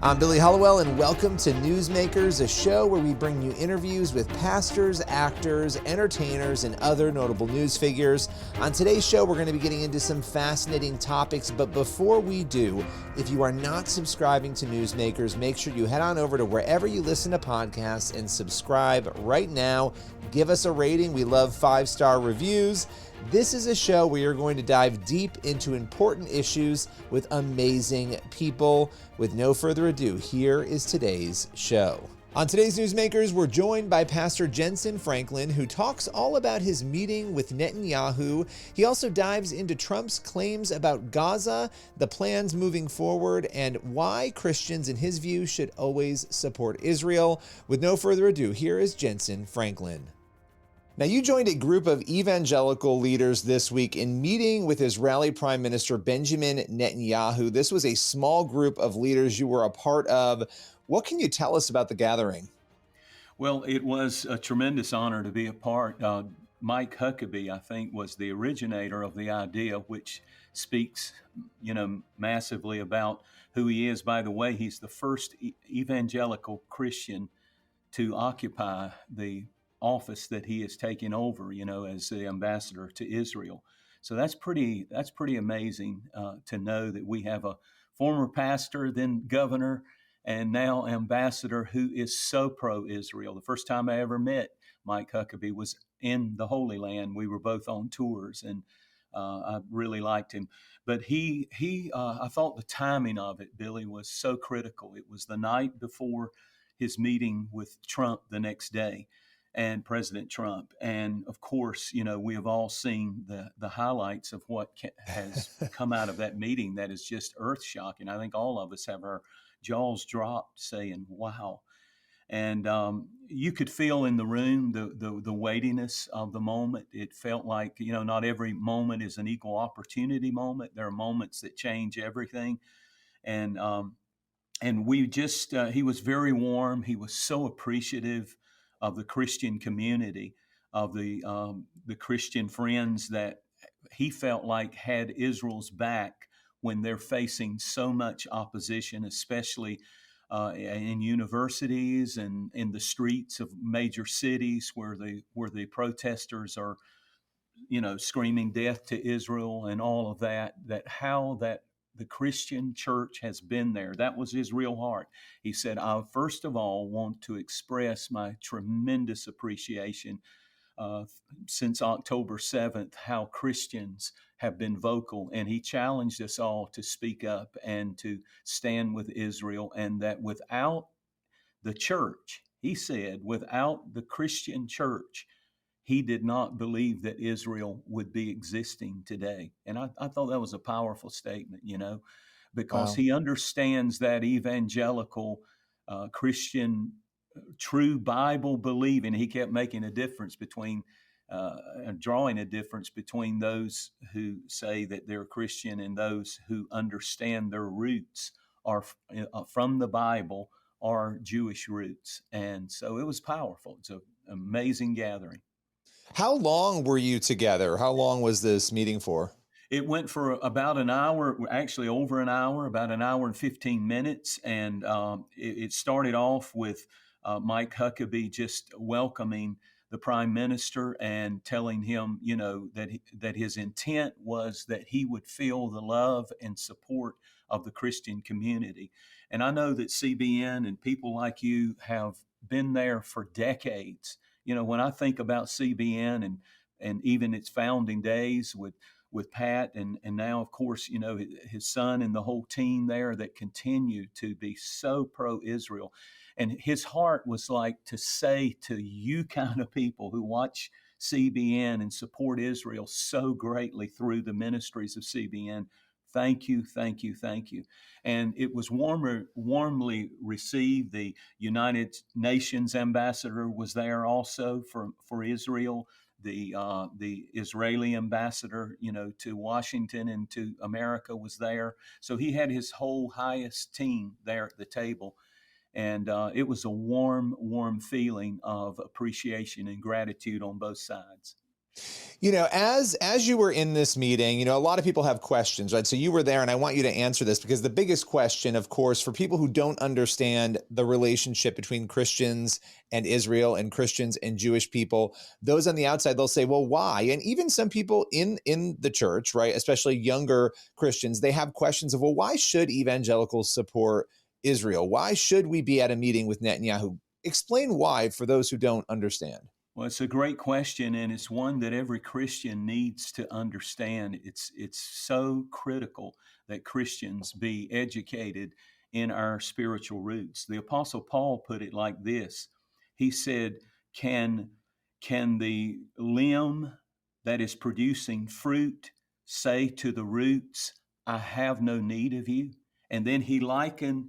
I'm Billy Hollowell, and welcome to Newsmakers, a show where we bring you interviews with pastors, actors, entertainers, and other notable news figures. On today's show, we're going to be getting into some fascinating topics, but before we do, if you are not subscribing to Newsmakers, make sure you head on over to wherever you listen to podcasts and subscribe right now. Give us a rating. We love 5-star reviews. This is a show where you're going to dive deep into important issues with amazing people. With no further ado, here is today's show. On today's Newsmakers, we're joined by Pastor Jentezen Franklin, who talks all about his meeting with Netanyahu. He also dives into Trump's claims about Gaza, the plans moving forward, and why Christians, in his view, should always support Israel. With no further ado, here is Jentezen Franklin. Now, you joined a group of evangelical leaders this week in meeting with Israeli Prime Minister Benjamin Netanyahu. This was a small group of leaders you were a part of. What can you tell us about the gathering? Well, it was a tremendous honor to be a part. Mike Huckabee, I think, was the originator of the idea, which speaks, massively about who he is. By the way, he's the first evangelical Christian to occupy the office that he is taking over, as the ambassador to Israel. So that's pretty amazing to know that we have a former pastor, then governor, and now ambassador who is so pro-Israel. The first time I ever met Mike Huckabee was in the Holy Land. We were both on tours, and I really liked him. But I thought the timing of it, Billy, was so critical. It was the night before his meeting with Trump the next day, and President Trump. And of course, we have all seen the highlights of what has come out of that meeting that is just earth-shocking. I think all of us have our jaws dropped saying, wow. And you could feel in the room the weightiness of the moment. It felt like, not every moment is an equal opportunity moment. There are moments that change everything. And we just, he was very warm. He was so appreciative of the Christian community, of the Christian friends that he felt like had Israel's back when they're facing so much opposition, especially in universities and in the streets of major cities where the protesters are, screaming death to Israel and all of that. How the Christian church has been there. That was his real heart. He said, I first of all want to express my tremendous appreciation since October 7th, how Christians have been vocal. And he challenged us all to speak up and to stand with Israel, and that without the church, he said, without the Christian church, he did not believe that Israel would be existing today. And I thought that was a powerful statement, because Wow. he understands that evangelical Christian, true Bible believing. He kept making a difference between, drawing a difference between those who say that they're Christian and those who understand their roots are from the Bible, are Jewish roots. And so it was powerful. It's an amazing gathering. How long were you together? How long was this meeting for? It went for about an hour, actually over an hour, about an hour and 15 minutes. And it started off with Mike Huckabee just welcoming the prime minister and telling him, that his intent was that he would feel the love and support of the Christian community. And I know that CBN and people like you have been there for decades. When I think about CBN and even its founding days with Pat and now, of course, his son and the whole team there that continue to be so pro-Israel. And his heart was like to say to you kind of people who watch CBN and support Israel so greatly through the ministries of CBN, thank you, thank you, thank you. And it was warmly received. The United Nations ambassador was there also for Israel. The Israeli ambassador, to Washington and to America was there. So he had his whole highest team there at the table. And it was a warm feeling of appreciation and gratitude on both sides. As you were in this meeting, a lot of people have questions, right? So you were there, and I want you to answer this because the biggest question, of course, for people who don't understand the relationship between Christians and Israel and Christians and Jewish people, those on the outside, they'll say, well, why? And even some people in the church, right, especially younger Christians, they have questions of, well, why should evangelicals support Israel? Why should we be at a meeting with Netanyahu? Explain why for those who don't understand. Well, it's a great question, and it's one that every Christian needs to understand. It's so critical that Christians be educated in our spiritual roots. The Apostle Paul put it like this. He said, Can can the limb that is producing fruit say to the roots, I have no need of you? And then he likened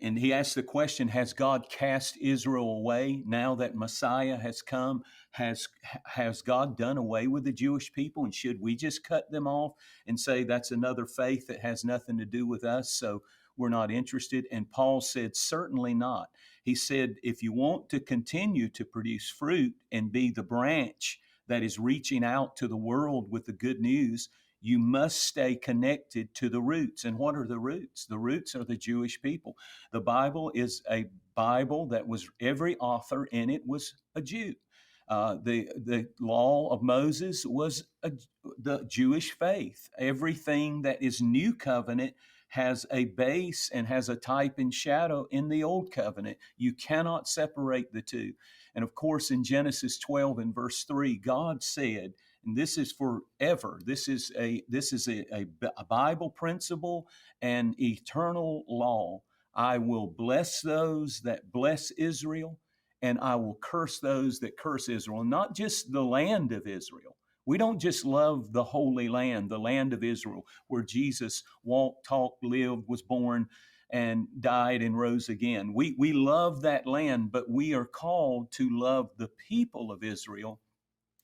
and he asked the question, has God cast Israel away now that Messiah has come? Has God done away with the Jewish people? And should we just cut them off and say that's another faith that has nothing to do with us, so we're not interested? And Paul said, certainly not. He said, if you want to continue to produce fruit and be the branch that is reaching out to the world with the good news, you must stay connected to the roots. And what are the roots? The roots are the Jewish people. The Bible is a Bible that was, every author in it was a Jew. The law of Moses was the Jewish faith. Everything that is new covenant has a base and has a type and shadow in the old covenant. You cannot separate the two. And of course, in Genesis 12 and verse 3, God said, and this is forever. This is a Bible principle and eternal law. I will bless those that bless Israel, and I will curse those that curse Israel. Not just the land of Israel. We don't just love the Holy Land, the land of Israel, where Jesus walked, talked, lived, was born, and died and rose again. We love that land, but we are called to love the people of Israel,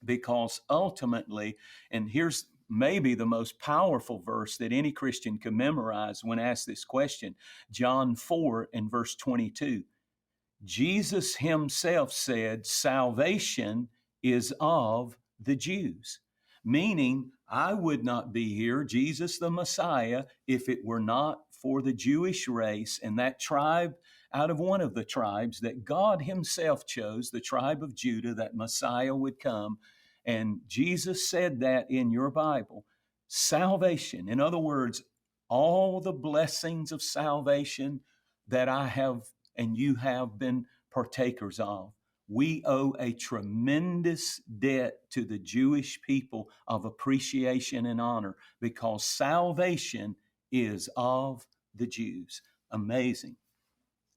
because ultimately, and here's maybe the most powerful verse that any Christian can memorize when asked this question, John 4 and verse 22. Jesus himself said, salvation is of the Jews, meaning I would not be here, Jesus the Messiah, if it were not for the Jewish race and that tribe out of one of the tribes that God himself chose, the tribe of Judah, that Messiah would come. And Jesus said that in your Bible. Salvation, in other words, all the blessings of salvation that I have and you have been partakers of, we owe a tremendous debt to the Jewish people of appreciation and honor, because salvation is of the Jews. Amazing.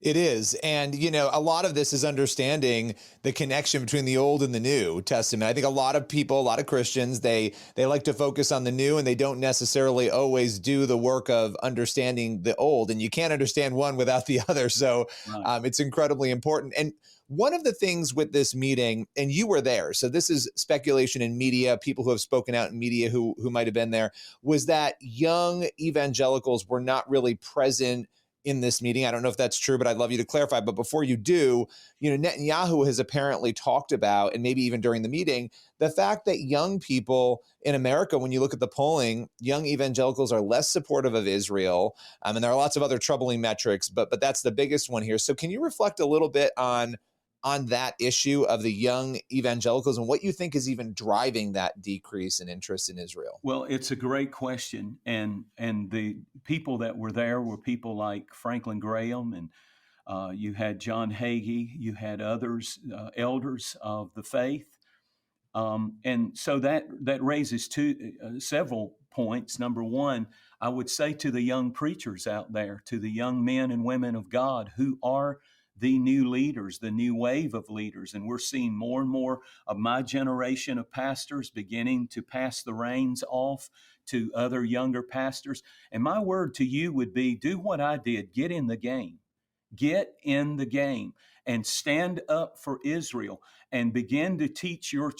It is. And, a lot of this is understanding the connection between the Old and the New Testament. I think a lot of people, a lot of Christians, they like to focus on the new, and they don't necessarily always do the work of understanding the Old. And you can't understand one without the other. So it's incredibly important. And one of the things with this meeting, and you were there, so this is speculation in media, people who have spoken out in media who might have been there, was that young evangelicals were not really present in this meeting. I don't know if that's true, but I'd love you to clarify. But before you do, Netanyahu has apparently talked about, and maybe even during the meeting, the fact that young people in America, when you look at the polling, young evangelicals are less supportive of Israel. And there are lots of other troubling metrics, but that's the biggest one here. So can you reflect a little bit on that issue of the young evangelicals and what you think is even driving that decrease in interest in Israel? Well, it's a great question. And the people that were there were people like Franklin Graham, and you had John Hagee, you had others, elders of the faith. And so that raises several points. Number one, I would say to the young preachers out there, to the young men and women of God who are the new leaders, the new wave of leaders. And we're seeing more and more of my generation of pastors beginning to pass the reins off to other younger pastors. And my word to you would be, do what I did, get in the game. Get in the game and stand up for Israel and begin to teach your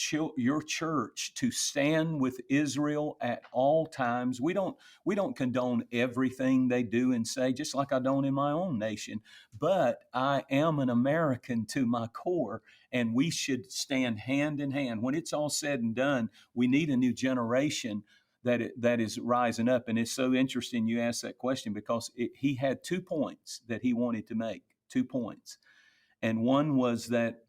church to stand with Israel at all times. We don't condone everything they do and say, just like I don't in my own nation, but I am an American to my core, and we should stand hand in hand. When it's all said and done, we need a new generation that is rising up. And it's so interesting you asked that question, because he had 2 points that he wanted to make, 2 points. And one was that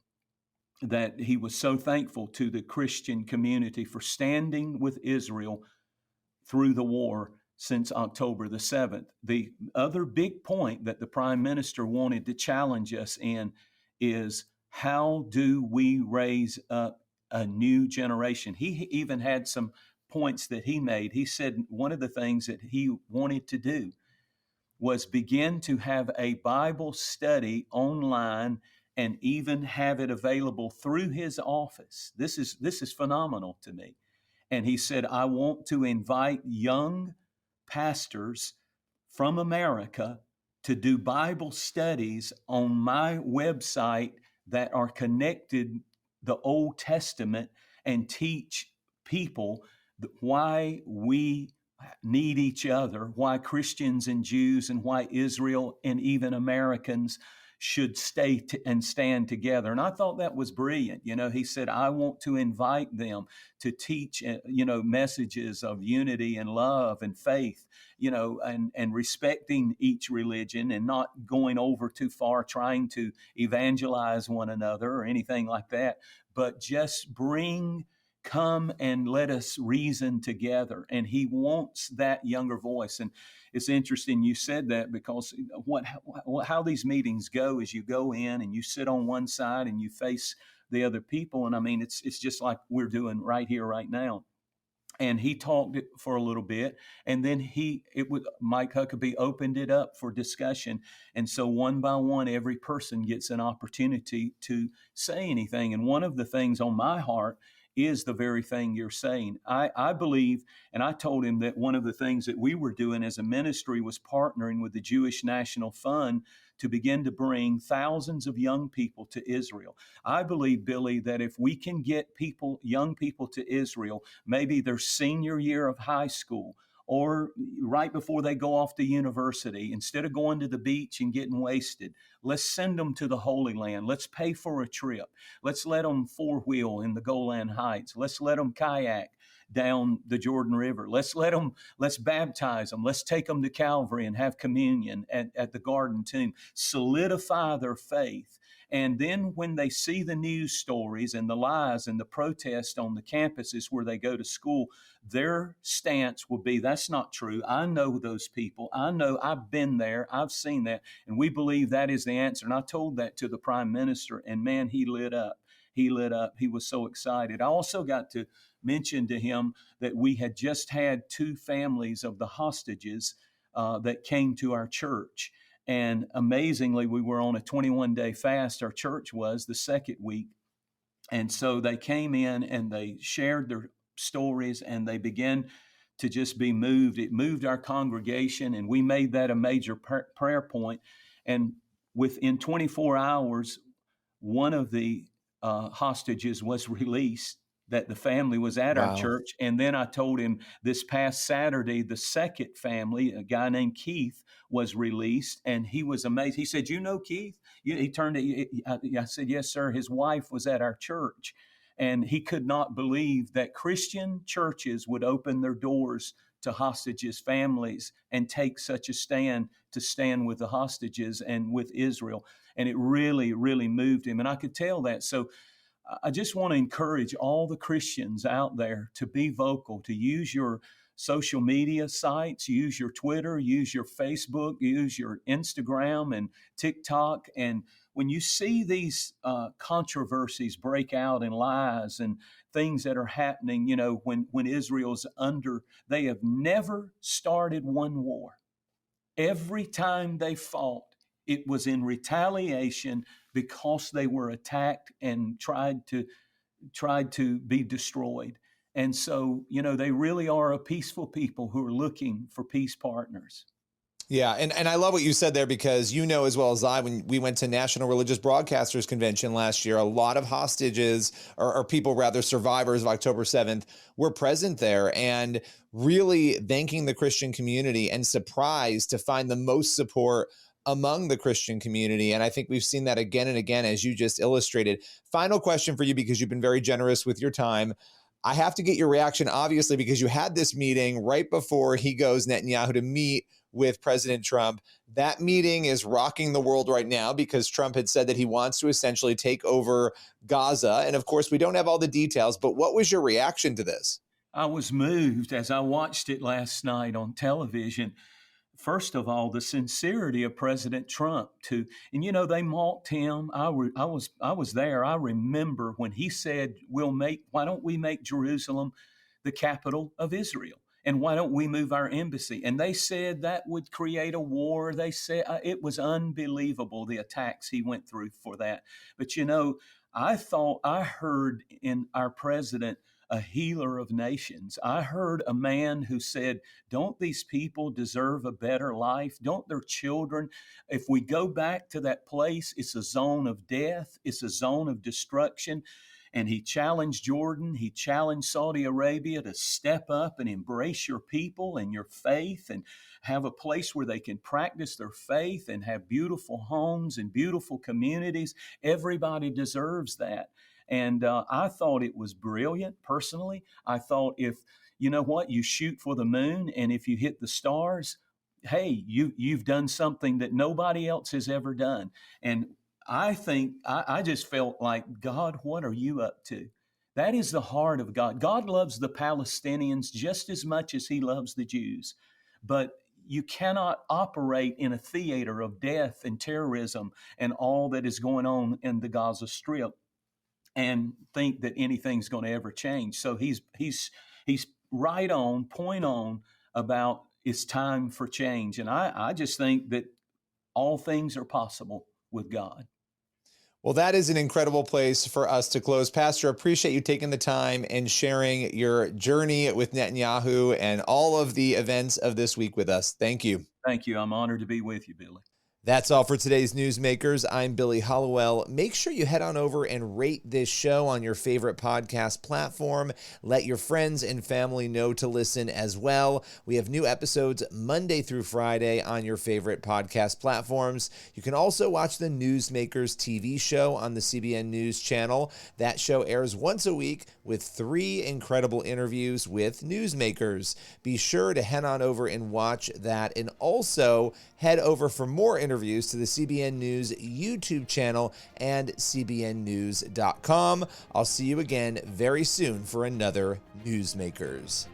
he was so thankful to the Christian community for standing with Israel through the war since October the 7th. The other big point that the prime minister wanted to challenge us in is, how do we raise up a new generation? He even had some points that he made. He said one of the things that he wanted to do was begin to have a Bible study online and even have it available through his office. This is phenomenal to me. And he said, I want to invite young pastors from America to do Bible studies on my website that are connected the Old Testament, and teach people why we need each other, why Christians and Jews and why Israel and even Americans should stay and stand together. And I thought that was brilliant. He said, I want to invite them to teach, messages of unity and love and faith, and respecting each religion and not going over too far trying to evangelize one another or anything like that, but just come and let us reason together. And he wants that younger voice. And it's interesting you said that, because how these meetings go is you go in and you sit on one side and you face the other people. And I mean, it's just like we're doing right here, right now. And he talked it for a little bit, and then Mike Huckabee opened it up for discussion. And so one by one, every person gets an opportunity to say anything. And one of the things on my heart is the very thing you're saying. I believe, and I told him that one of the things that we were doing as a ministry was partnering with the Jewish National Fund to begin to bring thousands of young people to Israel. I believe, Billy, that if we can get young people to Israel, maybe their senior year of high school, or right before they go off to university, instead of going to the beach and getting wasted, let's send them to the Holy Land. Let's pay for a trip. Let's let them four-wheel in the Golan Heights. Let's let them kayak down the Jordan River. Let's baptize them. Let's take them to Calvary and have communion at the Garden Tomb. Solidify their faith. And then when they see the news stories and the lies and the protests on the campuses where they go to school, their stance will be, that's not true. I know those people. I know, I've been there. I've seen that. And we believe that is the answer. And I told that to the prime minister, and man, he lit up. He lit up. He was so excited. I also got to mention to him that we had just had 2 families of the hostages that came to our church. And amazingly, we were on a 21-day fast. Our church was the second week. And so they came in and they shared their stories, and they began to just be moved. It moved our congregation, and we made that a major prayer point. And within 24 hours, one of the hostages was released, that the family was at our church. And then I told him this past Saturday, the second family, a guy named Keith, was released, and he was amazed. He said, Keith? He turned to, I said, yes, sir. His wife was at our church, and he could not believe that Christian churches would open their doors to hostages' families and take such a stand to stand with the hostages and with Israel. And it really, really moved him. And I could tell that. So I just want to encourage all the Christians out there to be vocal, to use your social media sites, use your Twitter, use your Facebook, use your Instagram and TikTok. And when you see these controversies break out and lies and things that are happening, when Israel's they have never started one war. Every time they fought, it was in retaliation because they were attacked and tried to be destroyed. And so, they really are a peaceful people who are looking for peace partners. Yeah, and I love what you said there, because you know as well as I, when we went to National Religious Broadcasters Convention last year, a lot of hostages, or people rather, survivors of October 7th, were present there, and really thanking the Christian community, and surprised to find the most support among the Christian community. And I think we've seen that again and again, as you just illustrated. Final question for you, because you've been very generous with your time. I have to get your reaction, obviously, because you had this meeting right before he goes, Netanyahu, to meet with President Trump. That meeting is rocking the world right now, because Trump had said that he wants to essentially take over Gaza. And of course, we don't have all the details, but what was your reaction to this? I was moved as I watched it last night on television. First of all, the sincerity of President Trump and they mocked him. I was there. I remember when he said, why don't we make Jerusalem the capital of Israel? And why don't we move our embassy? And they said that would create a war. They said it was unbelievable, the attacks he went through for that. But I thought I heard in our president a healer of nations. I heard a man who said, don't these people deserve a better life? Don't their children? If we go back to that place, it's a zone of death, it's a zone of destruction. And he challenged Jordan, he challenged Saudi Arabia to step up and embrace your people and your faith, and have a place where they can practice their faith and have beautiful homes and beautiful communities. Everybody deserves that. And I thought it was brilliant, personally. I thought, if you shoot for the moon, and if you hit the stars, hey, you've done something that nobody else has ever done. And I think I just felt like, God, what are you up to? That is the heart of God. God loves the Palestinians just as much as he loves the Jews. But you cannot operate in a theater of death and terrorism and all that is going on in the Gaza Strip and think that anything's going to ever change. So he's right on, point on, about it's time for change. And I just think that all things are possible with God. Well, that is an incredible place for us to close. Pastor, appreciate you taking the time and sharing your journey with Netanyahu and all of the events of this week with us. Thank you. Thank you. I'm honored to be with you, Billy. That's all for today's Newsmakers. I'm Billy Hollowell. Make sure you head on over and rate this show on your favorite podcast platform. Let your friends and family know to listen as well. We have new episodes Monday through Friday on your favorite podcast platforms. You can also watch the Newsmakers TV show on the CBN News channel. That show airs once a week with 3 incredible interviews with newsmakers. Be sure to head on over and watch that, and also head over for more interviews to the CBN News YouTube channel and cbnnews.com. I'll see you again very soon for another Newsmakers.